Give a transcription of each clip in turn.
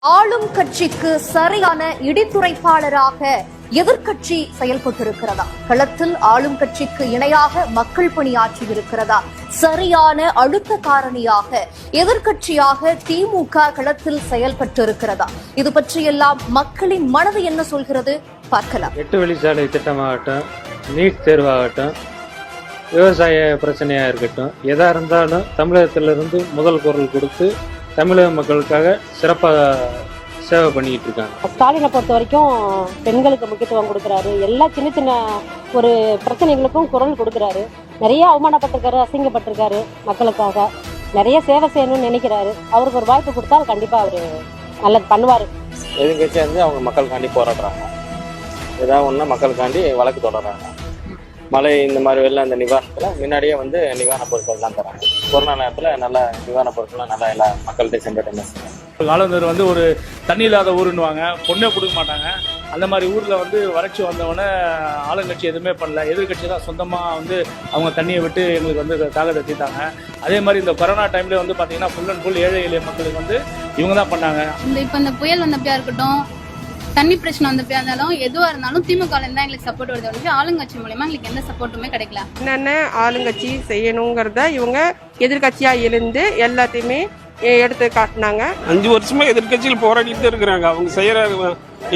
ஆளும் கட்சிக்கு சரியான இடித்துரைப்பாளராக எதிர்க்கட்சி செயல்பட்டிருக்கிறதா? களத்தில் ஆளும் கட்சிக்கு இணையாக மக்கள் பணியாற்றி இருக்கிறதா? சரியான அழுத்த காரணியாக எதிர்க்கட்சியாக திமுக களத்தில் செயல்பட்டு இருக்கிறதா? இது பற்றியெல்லாம் மக்களின் மனது என்ன சொல்கிறது பார்க்கலாம். 8 வழிச்சாலை திட்டமாகட்டும், நீட் தேர்வாகட்டும், விவசாய பிரச்சனையா இருக்கட்டும், எதா இருந்தாலும் தமிழகத்திலிருந்து முதல் குரல் கொடுத்து தமிழக மக்களுக்காக சிறப்பாக சேவை பண்ணிக்கிட்டு இருக்காங்க. ஸ்டாலினை பொறுத்த வரைக்கும் பெண்களுக்கு முக்கியத்துவம் கொடுக்குறாரு. எல்லா சின்ன சின்ன ஒரு பிரச்சனைகளுக்கும் குரல் கொடுக்குறாரு. நிறைய அவமானப்பட்டிருக்காரு, அசிங்கப்பட்டிருக்காரு. மக்களுக்காக நிறைய சேவை செய்யணும்னு நினைக்கிறாரு. அவருக்கு ஒரு வாய்ப்பு கொடுத்தா கண்டிப்பாக அவர் நல்லது பண்ணுவார். எதிர்கட்சியாக இருந்து அவங்க மக்களுக்காண்டி போராடுறாங்க. ஏதாவது ஒன்று மக்களுக்காண்டி வழக்கு தொடர்றாங்க. மழை இந்த மாதிரி வெள்ளம் இந்த நிவாரணத்தில் முன்னாடியே வந்து நிவாரண பொருட்கள்லாம் தராங்க. கொரோனா நேரத்தில் நல்லா நிவாரண பொருட்கள்லாம் நல்லா எல்லா மக்கள்கிட்ட சென்றடைந்து ஆளுநர் வந்து ஒரு தண்ணி இல்லாத ஊருன்னுவாங்க, பொண்ணே கொடுக்க மாட்டாங்க. அந்த மாதிரி ஊரில் வந்து வறட்சி வந்தவொடனே ஆளுங்கட்சி எதுவுமே பண்ணல. எதிர்கட்சி தான் சொந்தமாக வந்து அவங்க தண்ணியை விட்டு எங்களுக்கு வந்து தாகத்தை தீர்த்தாங்க. அதே மாதிரி இந்த கொரோனா டைம்ல வந்து பார்த்தீங்கன்னா ஃபுல் அண்ட் ஃபுல் ஏழை எளிய மக்களுக்கு வந்து இவங்க தான் பண்ணாங்க. இப்போ இந்த புயல் வந்தப்பையா இருக்கட்டும், தண்ணி பிரச்சனை வந்தப்பையா இருந்தாலும் எதுவாக இருந்தாலும் திமுக தான் எங்களுக்கு சப்போர்ட் வருது. வந்து ஆளுங்கட்சி மூலமா எங்களுக்கு எந்த சப்போர்ட்டுமே கிடைக்கல. என்னென்ன ஆளுங்கட்சி செய்யணுங்கிறத இவங்க எதிர்கட்சியா இருந்து எல்லாத்தையுமே எடுத்து காட்டினாங்க. 5 வருஷமா எதிர்கட்சியில் போராடிட்டு தான் இருக்கிறாங்க. அவங்க செய்யற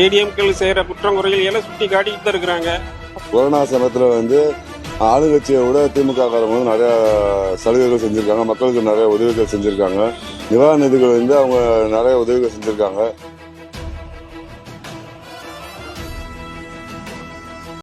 ஏடிஎம்கள் செய்யற குற்றங்குறைகள் எல்லாம் சுட்டி காட்டிட்டு தான் இருக்கிறாங்க. கொரோனா சமயத்துல வந்து ஆளுங்கட்சியை விட திமுக காரங்க வந்து நிறைய சலுகைகள் செஞ்சிருக்காங்க. மக்களுக்கு நிறைய உதவிகள் செஞ்சிருக்காங்க. நிவாரண நிதிகள் வந்து அவங்க நிறைய உதவிகள் செஞ்சிருக்காங்க.